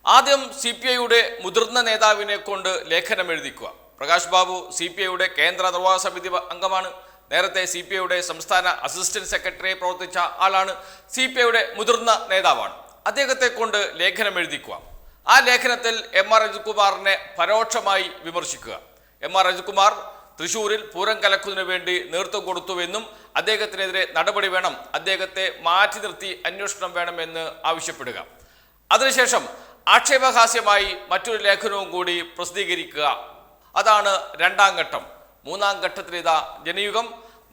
ആദ്യം CPIയുടെ മുതിർന്ന നേതാവിനെ കൊണ്ട് ലേഖനം എഴുതിക്കുക. പ്രകാശ് ബാബു CPIയുടെ കേന്ദ്ര നിർവാഹക സമിതി അംഗമാണ്. നേരത്തെ CPIയുടെ സംസ്ഥാന അസിസ്റ്റന്റ് സെക്രട്ടറി പ്രവർത്തിച്ച ആളാണ്. CPIയുടെ മുതിർന്ന നേതാവാണ്. അദ്ദേഹത്തെ കൊണ്ട് ലേഖനം എഴുതിക്കുക. ആ ലേഖനത്തിൽ MR അജിത് കുമാറിനെ പരോക്ഷമായി വിമർശിക്കുക. MR അജിത് കുമാർ തൃശ്ശൂരിൽ പൂരം കലക്കുന്നതിന് വേണ്ടി നേതൃത്വം കൊടുത്തുവെന്നും അദ്ദേഹത്തിനെതിരെ നടപടി വേണം, അദ്ദേഹത്തെ മാറ്റി നിർത്തി അന്വേഷണം വേണമെന്ന് ആവശ്യപ്പെടുക. അതിനുശേഷം ആക്ഷേപഹാസ്യമായി മറ്റൊരു ലേഖനവും കൂടി പ്രസിദ്ധീകരിക്കുക. അതാണ് രണ്ടാം ഘട്ടം. മൂന്നാം ഘട്ടത്തിൽ ഇതാ ജനയുഗം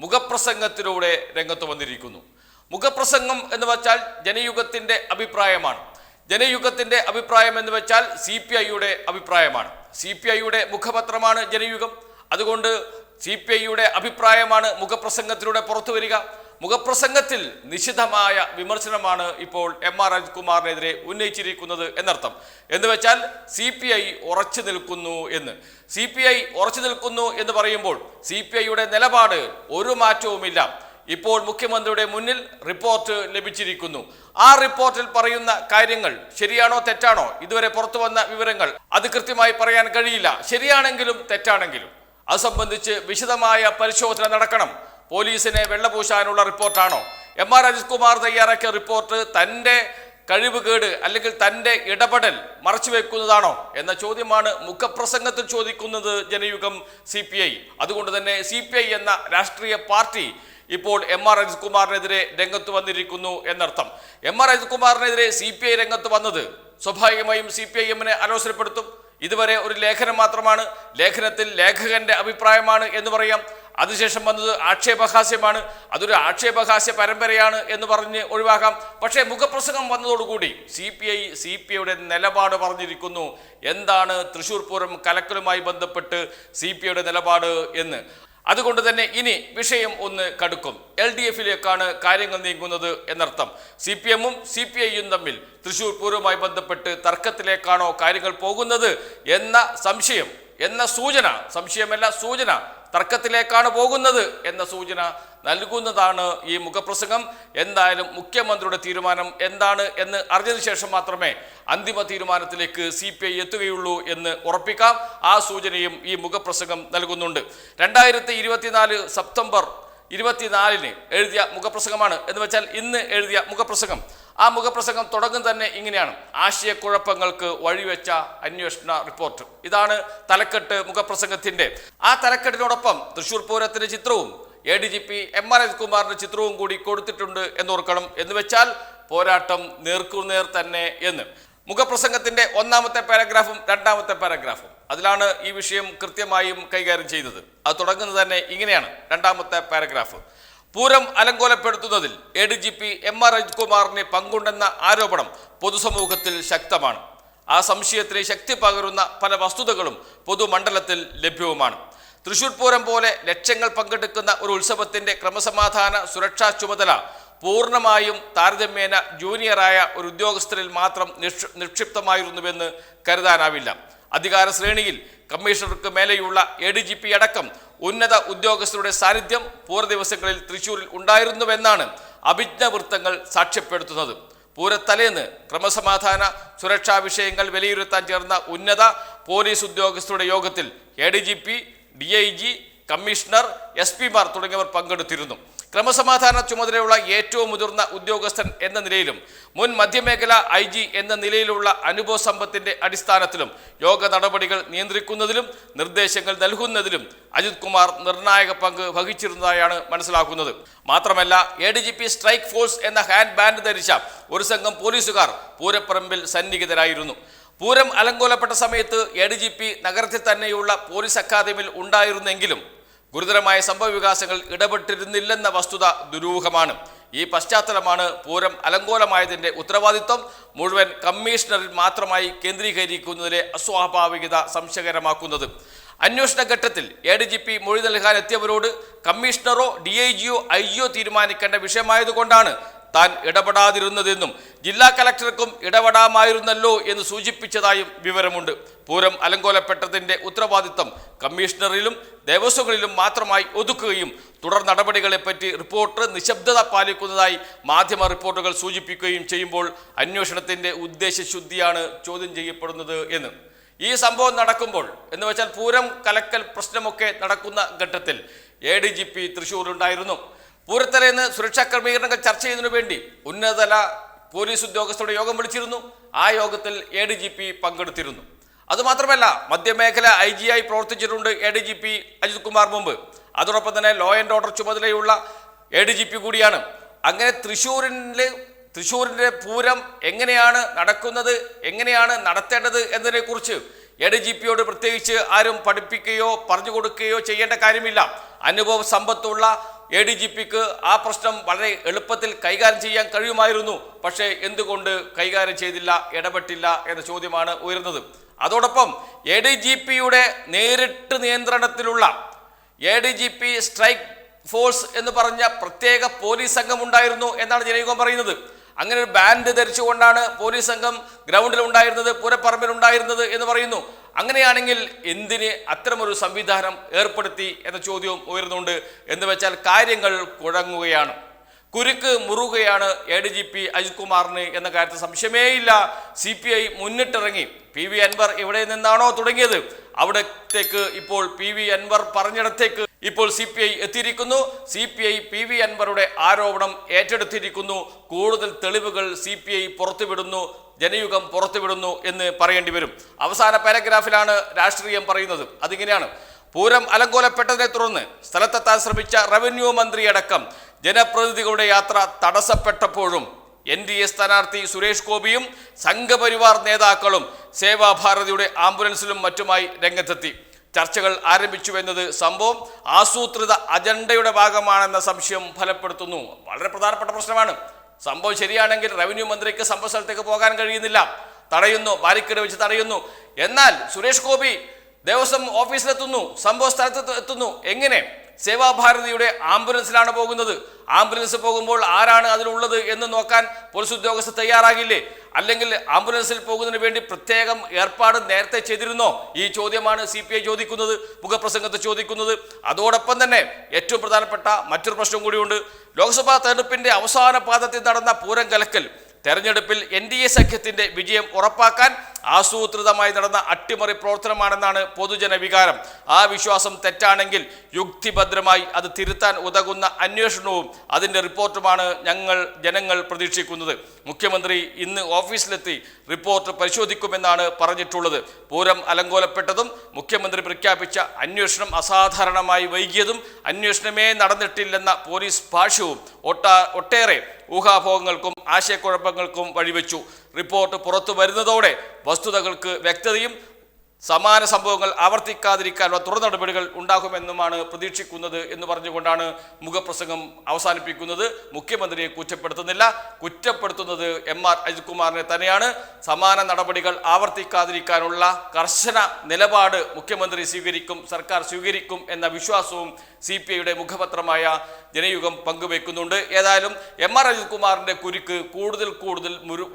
മുഖപ്രസംഗത്തിലൂടെ രംഗത്ത് വന്നിരിക്കുന്നു. മുഖപ്രസംഗം എന്ന് വെച്ചാൽ ജനയുഗത്തിൻ്റെ അഭിപ്രായമാണ്. ജനയുഗത്തിൻ്റെ അഭിപ്രായം എന്ന് വെച്ചാൽ CPIയുടെ അഭിപ്രായമാണ്. CPIയുടെ മുഖപത്രമാണ് ജനയുഗം. അതുകൊണ്ട് CPIയുടെ അഭിപ്രായമാണ് മുഖപ്രസംഗത്തിലൂടെ പുറത്തു വരിക. മുഖപ്രസംഗത്തിൽ നിശിതമായ വിമർശനമാണ് ഇപ്പോൾ MR അജിത് കുമാറിനെതിരെ ഉന്നയിച്ചിരിക്കുന്നത് എന്നർത്ഥം. എന്ന് വെച്ചാൽ CPI ഉറച്ചു നിൽക്കുന്നു എന്ന്. CPI ഉറച്ചു നിൽക്കുന്നു എന്ന് പറയുമ്പോൾ CPIയുടെ നിലപാട് ഒരു മാറ്റവുമില്ല. ഇപ്പോൾ മുഖ്യമന്ത്രിയുടെ മുന്നിൽ റിപ്പോർട്ട് ലഭിച്ചിരിക്കുന്നു. ആ റിപ്പോർട്ടിൽ പറയുന്ന കാര്യങ്ങൾ ശരിയാണോ തെറ്റാണോ, ഇതുവരെ പുറത്തു വന്ന വിവരങ്ങൾ അത് കൃത്യമായി പറയാൻ കഴിയില്ല. ശരിയാണെങ്കിലും തെറ്റാണെങ്കിലും അത് സംബന്ധിച്ച് വിശദമായ പരിശോധന നടക്കണം. പോലീസിനെ വെള്ളപൂശാനുള്ള റിപ്പോർട്ടാണോ? MR അജിത് കുമാർ തയ്യാറാക്കിയ റിപ്പോർട്ട് തൻ്റെ കഴിവുകേട് അല്ലെങ്കിൽ തൻ്റെ ഇടപെടൽ മറച്ചുവെക്കുന്നതാണോ എന്ന ചോദ്യമാണ് മുഖപ്രസംഗത്തിൽ ചോദിക്കുന്നത് ജനയുഗം CPI. അതുകൊണ്ട് തന്നെ CPI എന്ന രാഷ്ട്രീയ പാർട്ടി ഇപ്പോൾ MR അജിത് കുമാറിനെതിരെ രംഗത്ത് വന്നിരിക്കുന്നു എന്നർത്ഥം. MR അജിത് കുമാറിനെതിരെ CPI രംഗത്ത് വന്നത് സ്വാഭാവികമായും CPIഎമ്മിനെ അലോസരപ്പെടുത്തും. ഇതുവരെ ഒരു ലേഖനം മാത്രമാണ്, ലേഖനത്തിൽ ലേഖകന്റെ അഭിപ്രായമാണ് എന്ന് പറയാം. അതിനുശേഷം വന്നത് ആക്ഷേപഹാസ്യമാണ്, അതൊരു ആക്ഷേപഹാസ്യ പരമ്പരയാണ് എന്ന് പറഞ്ഞ് ഒഴിവാക്കാം. പക്ഷേ മുഖപ്രസംഗം വന്നതോടുകൂടി CPIയുടെ നിലപാട് പറഞ്ഞിരിക്കുന്നു. എന്താണ് തൃശ്ശൂർ പൂരം കലക്കലുമായി ബന്ധപ്പെട്ട് CPIയുടെ നിലപാട് എന്ന്. അതുകൊണ്ട് തന്നെ ഇനി വിഷയം ഒന്ന് കടുക്കും. LDFിലേക്കാണ് കാര്യങ്ങൾ നീങ്ങുന്നത് എന്നർത്ഥം. CPMഉം CPIയും തമ്മിൽ തൃശ്ശൂർ പൂരവുമായി ബന്ധപ്പെട്ട് തർക്കത്തിലേക്കാണോ കാര്യങ്ങൾ പോകുന്നത് എന്ന സംശയം, എന്ന സൂചന, സംശയമല്ല സൂചന, തർക്കത്തിലേക്കാണ് പോകുന്നത് എന്ന സൂചന നൽകുന്നതാണ് ഈ മുഖപ്രസംഗം. എന്തായാലും മുഖ്യമന്ത്രിയുടെ തീരുമാനം എന്താണ് എന്ന് അറിഞ്ഞതിന് ശേഷം മാത്രമേ അന്തിമ തീരുമാനത്തിലേക്ക് CPI എത്തുകയുള്ളൂ എന്ന് ഉറപ്പിക്കാം. ആ സൂചനയും ഈ മുഖപ്രസംഗം നൽകുന്നുണ്ട്. 2024 സെപ്റ്റംബർ 24 എഴുതിയ മുഖപ്രസംഗമാണ്. എന്ന് വെച്ചാൽ ഇന്ന് എഴുതിയ മുഖപ്രസംഗം. ആ മുഖപ്രസംഗം തുടങ്ങും തന്നെ ഇങ്ങനെയാണ്: ആശയക്കുഴപ്പങ്ങൾക്ക് വഴിവെച്ച അന്വേഷണ റിപ്പോർട്ട്. ഇതാണ് തലക്കെട്ട് മുഖപ്രസംഗത്തിന്റെ. ആ തലക്കെട്ടിനോടൊപ്പം തൃശ്ശൂർ പൂരത്തിന്റെ ചിത്രവും ADGP MR അജിത് കുമാറിന്റെ ചിത്രവും കൂടി കൊടുത്തിട്ടുണ്ട് എന്നോർക്കണം. എന്ന് വെച്ചാൽ പോരാട്ടം നേർക്കുനേർ തന്നെ എന്ന്. മുഖപ്രസംഗത്തിന്റെ ഒന്നാമത്തെ പാരഗ്രാഫും രണ്ടാമത്തെ പാരഗ്രാഫും അതിലാണ് ഈ വിഷയം കൃത്യമായും കൈകാര്യം ചെയ്തത്. അത് തുടങ്ങുന്നത് തന്നെ ഇങ്ങനെയാണ്. രണ്ടാമത്തെ പാരഗ്രാഫ്: പൂരം അലങ്കോലപ്പെടുത്തുന്നതിൽ ADGP MR അജിത് കുമാറിന് പങ്കുണ്ടെന്ന ആരോപണം പൊതുസമൂഹത്തിൽ ശക്തമാണ്. ആ സംശയത്തിന് ശക്തി പകരുന്ന പല വസ്തുതകളും പൊതുമണ്ഡലത്തിൽ ലഭ്യവുമാണ്. തൃശ്ശൂർ പൂരം പോലെ ലക്ഷങ്ങൾ പങ്കെടുക്കുന്ന ഒരു ഉത്സവത്തിന്റെ ക്രമസമാധാന സുരക്ഷാ ചുമതല പൂർണ്ണമായും താരതമ്യേന ജൂനിയറായ ഒരു ഉദ്യോഗസ്ഥരിൽ മാത്രം നിക്ഷിപ്തമായിരുന്നുവെന്ന് കരുതാനാവില്ല. അധികാര ശ്രേണിയിൽ കമ്മീഷണർക്ക് മേലെയുള്ള ADGP അടക്കം ഉന്നത ഉദ്യോഗസ്ഥരുടെ സാന്നിധ്യം പൂരദിവസങ്ങളിൽ തൃശ്ശൂരിൽ ഉണ്ടായിരുന്നുവെന്നാണ് അഭിജ്ഞ വൃത്തങ്ങൾ സാക്ഷ്യപ്പെടുത്തുന്നത്. പൂരത്തലേന്ന് ക്രമസമാധാന സുരക്ഷാ വിഷയങ്ങൾ വിലയിരുത്താൻ ചേർന്ന ഉന്നത പോലീസ് ഉദ്യോഗസ്ഥരുടെ യോഗത്തിൽ ADGP, DIG, commissioner, SP Mar തുടങ്ങിയവർ പങ്കെടുത്തിരുന്നു. ക്രമസമാധാന ചുമതലയുള്ള ഏറ്റവും മുതിർന്ന ഉദ്യോഗസ്ഥൻ എന്ന നിലയിലും മുൻ മധ്യമേഖല IG എന്ന നിലയിലുള്ള അനുഭവ സമ്പത്തിന്റെ അടിസ്ഥാനത്തിലും യോഗ നടപടികൾ നിയന്ത്രിക്കുന്നതിലും നിർദ്ദേശങ്ങൾ നൽകുന്നതിലും അജിത് കുമാർ നിർണായക പങ്ക് വഹിച്ചിരുന്നതായാണ് മനസ്സിലാക്കുന്നത്. മാത്രമല്ല ADGP സ്ട്രൈക്ക് ഫോഴ്സ് എന്ന ഹാൻഡ് ബാൻഡ് ധരിച്ച ഒരു സംഘം പോലീസുകാർ പൂരപ്പറമ്പിൽ സന്നിഹിതരായിരുന്നു. പൂരം അലങ്കോലപ്പെട്ട സമയത്ത് ADGP നഗരത്തിൽ തന്നെയുള്ള പോലീസ് അക്കാദമിയിൽ ഉണ്ടായിരുന്നെങ്കിലും ഗുരുതരമായ സംഭവവികാസങ്ങൾ ഇടപെട്ടിരുന്നില്ലെന്ന വസ്തുത ദുരൂഹമാണ്. ഈ പശ്ചാത്തലമാണ് പൂരം അലങ്കോലമായതിൻ്റെ ഉത്തരവാദിത്വം മുഴുവൻ കമ്മീഷണറിൽ മാത്രമായി കേന്ദ്രീകരിക്കുന്നതിലെ അസ്വാഭാവികത സംശയകരമാക്കുന്നത്. അന്വേഷണ ഘട്ടത്തിൽ ADGP മൊഴി നൽകാൻ എത്തിയവരോട് കമ്മീഷണറോ DIGയോ IG തീരുമാനിക്കേണ്ട വിഷയമായതുകൊണ്ടാണ് താൻ ഇടപെടാതിരുന്നതെന്നും ജില്ലാ കലക്ടർക്കും ഇടപെടാമായിരുന്നല്ലോ എന്ന് സൂചിപ്പിച്ചതായും വിവരമുണ്ട്. പൂരം അലങ്കോലപ്പെട്ടതിന്റെ ഉത്തരവാദിത്തം കമ്മീഷണറിലും ദേവസ്വങ്ങളിലും മാത്രമായി ഒതുക്കുകയും തുടർ നടപടികളെപ്പറ്റി റിപ്പോർട്ട് നിശബ്ദത പാലിക്കുന്നതായി മാധ്യമ റിപ്പോർട്ടുകൾ സൂചിപ്പിക്കുകയും ചെയ്യുമ്പോൾ അന്വേഷണത്തിന്റെ ഉദ്ദേശശുദ്ധിയാണ് ചോദ്യം ചെയ്യപ്പെടുന്നത് എന്ന്. ഈ സംഭവം നടക്കുമ്പോൾ എന്ന് വെച്ചാൽ പൂരം കലക്കൽ പ്രശ്നമൊക്കെ നടക്കുന്ന ഘട്ടത്തിൽ ADGP തൃശ്ശൂരുണ്ടായിരുന്നു. പൂരത്തലേന്ന് സുരക്ഷാ ക്രമീകരണങ്ങൾ ചർച്ച ചെയ്യുന്നതിനു വേണ്ടി ഉന്നതതല പോലീസ് ഉദ്യോഗസ്ഥരുടെ യോഗം വിളിച്ചിരുന്നു. ആ യോഗത്തിൽ ADGP പങ്കെടുത്തിരുന്നു. അതുമാത്രമല്ല, മധ്യമേഖല IG ആയി പ്രവർത്തിച്ചിട്ടുണ്ട് ADGP അജിത് കുമാർ മുമ്പ്. അതോടൊപ്പം തന്നെ ലോ ആൻഡ് ഓർഡർ ചുമതലയുള്ള ADGP കൂടിയാണ്. അങ്ങനെ തൃശ്ശൂരിൻ്റെ പൂരം എങ്ങനെയാണ് നടക്കുന്നത്, എങ്ങനെയാണ് നടത്തേണ്ടത് എന്നതിനെക്കുറിച്ച് ADGPയോട് പ്രത്യേകിച്ച് ആരും പഠിപ്പിക്കുകയോ പറഞ്ഞു കൊടുക്കുകയോ ചെയ്യേണ്ട കാര്യമില്ല. അനുഭവ സമ്പത്തുള്ള ADGPക്ക് ആ പ്രശ്നം വളരെ എളുപ്പത്തിൽ കൈകാര്യം ചെയ്യാൻ കഴിയുമായിരുന്നു. പക്ഷേ എന്തുകൊണ്ട് കൈകാര്യം ചെയ്തില്ല, ഇടപെട്ടില്ല എന്ന ചോദ്യമാണ് ഉയർന്നത്. അതോടൊപ്പം ADGPയുടെ നേരിട്ട് നിയന്ത്രണത്തിലുള്ള ADGP സ്ട്രൈക്ക് ഫോഴ്സ് എന്ന് പറഞ്ഞ പ്രത്യേക പോലീസ് സംഘം ഉണ്ടായിരുന്നു എന്നാണ് ജനയുഗം പറയുന്നത്. അങ്ങനെ ഒരു ബാൻഡ് ധരിച്ചുകൊണ്ടാണ് പോലീസ് സംഘം ഗ്രൗണ്ടിൽ ഉണ്ടായിരുന്നത്, പൂരപ്പറമ്പിൽ ഉണ്ടായിരുന്നത് എന്ന് പറയുന്നു. അങ്ങനെയാണെങ്കിൽ എന്തിന് അത്തരമൊരു സംവിധാനം ഏർപ്പെടുത്തി എന്ന ചോദ്യവും ഉയർന്നുണ്ട്. എന്ന് വെച്ചാൽ കാര്യങ്ങൾ കുഴങ്ങുകയാണ്, കുരുക്ക് മുറുകയാണ് ADGP അജിത് കുമാറിന് എന്ന കാര്യത്തിൽ സംശയമേയില്ല. CPI മുന്നിട്ടിറങ്ങി. PV അൻവർ എവിടെ നിന്നാണോ തുടങ്ങിയത് അവിടത്തേക്ക് ഇപ്പോൾ PV അൻവർ പറഞ്ഞിടത്തേക്ക് ഇപ്പോൾ CPI എത്തിയിരിക്കുന്നു. CPI PV അൻവറുടെ ആരോപണം ഏറ്റെടുത്തിരിക്കുന്നു. കൂടുതൽ തെളിവുകൾ CPI പുറത്തുവിടുന്നു, ജനയുഗം പുറത്തുവിടുന്നു എന്ന് പറയേണ്ടി വരും. അവസാന പാരഗ്രാഫിലാണ് രാഷ്ട്രീയം പറയുന്നത്. അതിങ്ങനെയാണ്: പൂരം അലങ്കോലപ്പെട്ടതിനെ തുടർന്ന് സ്ഥലത്തെത്താൻ ശ്രമിച്ച റവന്യൂ മന്ത്രിയടക്കം ജനപ്രതിനിധികളുടെ യാത്ര തടസ്സപ്പെട്ടപ്പോഴും NDA സ്ഥാനാർത്ഥി സുരേഷ് ഗോപിയും സംഘപരിവാർ നേതാക്കളും സേവാഭാരതിയുടെ ആംബുലൻസിലും മറ്റുമായി രംഗത്തെത്തി. ചർച്ചകൾ ആരംഭിച്ചുവെന്നത് സംഭവം ആസൂത്രിത അജണ്ടയുടെ ഭാഗമാണെന്ന സംശയം ഫലപ്പെടുത്തുന്നു. വളരെ പ്രധാനപ്പെട്ട പ്രശ്നമാണ്. സംഭവം ശരിയാണെങ്കിൽ റവന്യൂ മന്ത്രിക്ക് സംഭവ സ്ഥലത്തേക്ക് പോകാൻ കഴിയുന്നില്ല, തടയുന്നു, ബാരിക്കേഡ് വെച്ച് തടയുന്നു. എന്നാൽ സുരേഷ് ഗോപി ദേവസ്വം ഓഫീസിലെത്തുന്നു, സംഭവ സ്ഥലത്ത് എത്തുന്നു. എങ്ങനെ? സേവാഭാരതിയുടെ ആംബുലൻസിലാണ് പോകുന്നത്. ആംബുലൻസ് പോകുമ്പോൾ ആരാണ് അതിലുള്ളത് എന്ന് നോക്കാൻ പോലീസ് ഉദ്യോഗസ്ഥർ തയ്യാറാകില്ലേ? അല്ലെങ്കിൽ ആംബുലൻസിൽ പോകുന്നതിന് വേണ്ടി പ്രത്യേകം ഏർപ്പാട് നേരത്തെ ചെയ്തിരുന്നോ? ഈ ചോദ്യമാണ് CPI ചോദിക്കുന്നത്, മുഖപ്രസംഗത്തിൽ ചോദിക്കുന്നത്. അതോടൊപ്പം തന്നെ ഏറ്റവും പ്രധാനപ്പെട്ട മറ്റൊരു പ്രശ്നം കൂടിയുണ്ട്. ലോക്സഭാ തെരഞ്ഞെടുപ്പിന്റെ അവസാന പാദത്തിൽ നടന്ന പൂരം കലക്കൽ തെരഞ്ഞെടുപ്പിൽ NDA സഖ്യത്തിന്റെ വിജയം ഉറപ്പാക്കാൻ ആസൂത്രിതമായി നടന്ന അട്ടിമറി പ്രവർത്തനമാണെന്നാണ് പൊതുജന വികാരം. ആ വിശ്വാസം തെറ്റാണെങ്കിൽ യുക്തിഭദ്രമായി അത് തിരുത്താൻ ഉതകുന്ന അന്വേഷണവും അതിൻ്റെ റിപ്പോർട്ടുമാണ് ജനങ്ങൾ പ്രതീക്ഷിക്കുന്നത്. മുഖ്യമന്ത്രി ഇന്ന് ഓഫീസിലെത്തി റിപ്പോർട്ട് പരിശോധിക്കുമെന്നാണ് പറഞ്ഞിട്ടുള്ളത്. പൂരം അലങ്കോലപ്പെട്ടതും മുഖ്യമന്ത്രി പ്രഖ്യാപിച്ച അന്വേഷണം അസാധാരണമായി വൈകിയതും അന്വേഷണമേ നടന്നിട്ടില്ലെന്ന പോലീസ് ഭാഷ്യവും ഒട്ടേറെ ഊഹാഭോഗങ്ങൾക്കും ആശയക്കുഴപ്പങ്ങൾക്കും വഴിവെച്ചു. റിപ്പോർട്ട് പുറത്തു വരുന്നതോടെ വസ്തുതകൾക്ക് വ്യക്തതയും സമാന സംഭവങ്ങൾ ആവർത്തിക്കാതിരിക്കാനുള്ള തുടർ നടപടികൾ ഉണ്ടാകുമെന്നുമാണ് പ്രതീക്ഷിക്കുന്നത് എന്ന് പറഞ്ഞുകൊണ്ടാണ് മുഖപ്രസംഗം അവസാനിപ്പിക്കുന്നത്. മുഖ്യമന്ത്രിയെ കുറ്റപ്പെടുത്തുന്നില്ല, കുറ്റപ്പെടുത്തുന്നത് MR അജിത് കുമാറിനെ തന്നെയാണ്. സമാന നടപടികൾ ആവർത്തിക്കാതിരിക്കാനുള്ള കർശന നിലപാട് മുഖ്യമന്ത്രി സ്വീകരിക്കും, സർക്കാർ സ്വീകരിക്കും എന്ന വിശ്വാസവും CPIയുടെ മുഖപത്രമായ ജനയുഗം പങ്കുവെക്കുന്നുണ്ട്. ഏതായാലും MR അജിത് കുമാറിന്റെ കുരുക്ക് കൂടുതൽ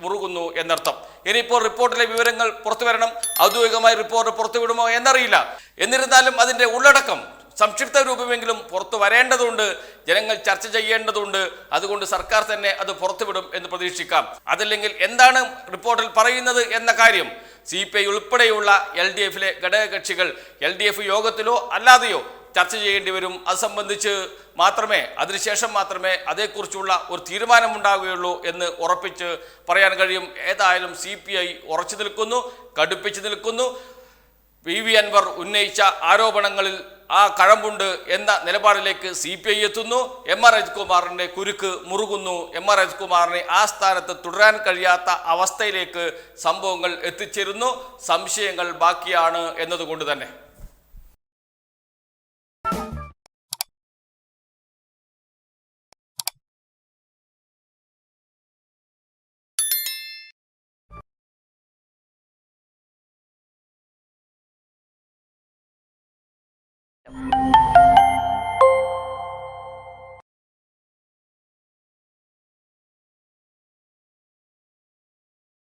മുറുകുന്നു എന്നർത്ഥം. ഇനിയിപ്പോൾ റിപ്പോർട്ടിലെ വിവരങ്ങൾ പുറത്തുവരണം. ഔദ്യോഗികമായി റിപ്പോർട്ട് പുറത്തുവിടുമോ എന്നറിയില്ല. എന്നിരുന്നാലും അതിൻ്റെ ഉള്ളടക്കം സംക്ഷിപ്ത രൂപമെങ്കിലും പുറത്തു വരേണ്ടതുണ്ട്, ജനങ്ങൾ ചർച്ച ചെയ്യേണ്ടതുണ്ട്. അതുകൊണ്ട് സർക്കാർ തന്നെ അത് പുറത്തുവിടും എന്ന് പ്രതീക്ഷിക്കാം. അതല്ലെങ്കിൽ എന്താണ് റിപ്പോർട്ടിൽ പറയുന്നത് എന്ന കാര്യം CPI ഉൾപ്പെടെയുള്ള LDFിലെ ഘടകകക്ഷികൾ LDF യോഗത്തിലോ അല്ലാതെയോ ചർച്ച ചെയ്യേണ്ടി വരും. അത് സംബന്ധിച്ച് അതിനുശേഷം മാത്രമേ അതേക്കുറിച്ചുള്ള ഒരു തീരുമാനമുണ്ടാകുകയുള്ളൂ എന്ന് ഉറപ്പിച്ച് പറയാൻ കഴിയും. ഏതായാലും CPI ഉറച്ചു നിൽക്കുന്നു, കടുപ്പിച്ചു നിൽക്കുന്നു. PV അൻവർ ഉന്നയിച്ച ആരോപണങ്ങളിൽ ആ കഴമ്പുണ്ട് എന്ന നിലപാടിലേക്ക് CPI എത്തുന്നു. MR അജിത് കുമാറിൻ്റെ കുരുക്ക് മുറുകുന്നു. MR അജിത് കുമാറിനെ ആ സ്ഥാനത്ത് തുടരാൻ കഴിയാത്ത അവസ്ഥയിലേക്ക് സംഭവങ്ങൾ എത്തിച്ചേരുന്നു. സംശയങ്ങൾ ബാക്കിയാണ് എന്നതുകൊണ്ട് തന്നെ.